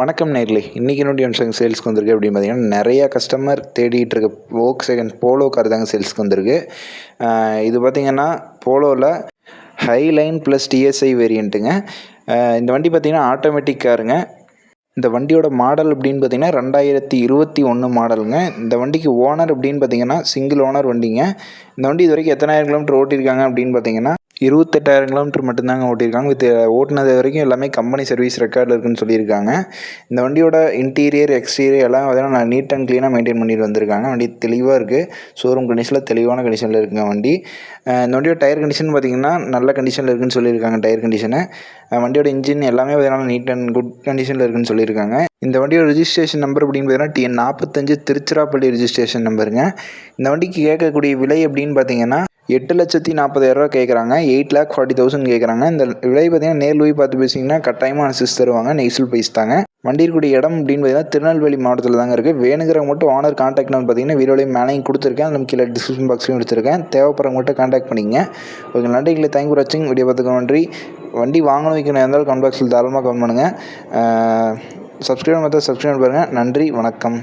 வணக்கம் நேர்களே, இன்றைக்கி என்னுடைய அம்சம் சேல்ஸ்க்கு வந்திருக்கு அப்படின்னு பார்த்தீங்கன்னா, நிறையா கஸ்டமர் தேடிட்டு இருக்க Volkswagen போலோ கார் தாங்க சேல்ஸ்க்கு வந்திருக்கு. இது பார்த்திங்கன்னா போலோவில் ஹைலைன் ப்ளஸ் டிஎஸ்ஐ வேரியண்ட்டுங்க. இந்த வண்டி பார்த்திங்கன்னா ஆட்டோமேட்டிக் காருங்க. இந்த வண்டியோட மாடல் அப்படின்னு பார்த்திங்கன்னா 2021 மாடலுங்க. இந்த வண்டிக்கு ஓனர் அப்படின்னு பார்த்திங்கன்னா சிங்கிள் ஓனர் வண்டிங்க. இந்த வண்டி இது வரைக்கும் எத்தனாயிரம் கிலோமீட்டர் ஓட்டியிருக்காங்க அப்படின்னு பார்த்திங்கன்னா 28,000 கிலோமீட்டர் மட்டும்தாங்க ஓட்டியிருக்காங்க. ஓட்டுனது வரைக்கும் எல்லாமே கம்பெனி சர்வீஸ் ரெக்கார்டில் இருக்குதுன்னு சொல்லியிருக்காங்க. இந்த வண்டியோட இன்டீரியர் எக்ஸ்டீரியர் எல்லாம் பார்த்தீங்கன்னா நீட் அண்ட் க்ளீனாக மெயின்டைன் பண்ணிட்டு வந்திருக்காங்க. வண்டி தெளிவாக இருக்குது. ஷோரூம் கண்டிஷனில் தெளிவான கண்டிஷனில் இருக்குங்க வண்டி. இந்த வண்டியோட டயர் கண்டிஷன் பார்த்திங்கன்னா நல்ல கண்டிஷனில் இருக்குதுன்னு சொல்லியிருக்காங்க. டயர் கண்டிஷனு, வண்டியோட இன்ஜின் எல்லாமே பார்த்தீங்கன்னா நீட் அண்ட் குட் கண்டிஷனில் இருக்குதுன்னு சொல்லியிருக்காங்க. இந்த வண்டியோட ரிஜிஸ்ட்ரேஷன் நம்பர் அப்படின்னு பார்த்தீங்கன்னா TN45 திருச்சிராப்பள்ளி ரிஜிஸ்ட்ரேஷன் நம்பருங்க. இந்த வண்டிக்கு கேட்கக்கூடிய விலை அப்படின்னு பார்த்தீங்கன்னா 8,40,000 கேட்குறாங்க. 8,40,000 கேட்குறாங்க. இந்த விலை பார்த்தீங்கன்னா நேரில் போய் பார்த்து பேசிங்கன்னா கட்டாயமாக அனுசரித்து தருவாங்க. நெக்ஸ்ட் ப்ரைஸ் தாங்க. வண்டி இருக்கக்கூடிய இடம் அப்படின்னு பார்த்தீங்கன்னா திருநெல்வேலி மாவட்டத்தில் தாங்க இருக்குது. வேணுங்கிறவங்க மட்டும் ஓனர் கான்டாக்ட் நம்பர் பார்த்தீங்கன்னா வீடியோலையும் மேலேயும் கொடுத்துருக்கேன். நம்ம கீழே டிஸ்கிரிப்ஷன் பாக்ஸ்லையும் எடுத்துருக்கேன். தேவைப்படுறவங்க மட்டும் கான்டாக்ட் பண்ணிங்க. ஓகே, நன்றிகளை தேங்க் ஃபார் வாட்சிங். வீடியோ பார்த்துக்க நன்றி. வண்டி வாங்கணும் வைக்கணும் இருந்தாலும் கமெண்ட் பாக்ஸில் தாராளமாக கமெண்ட் பண்ணுங்கள். சப்ஸ்கிரைப் பார்த்தா சப்ஸ்கிரைப் பாருங்கள். நன்றி, வணக்கம்.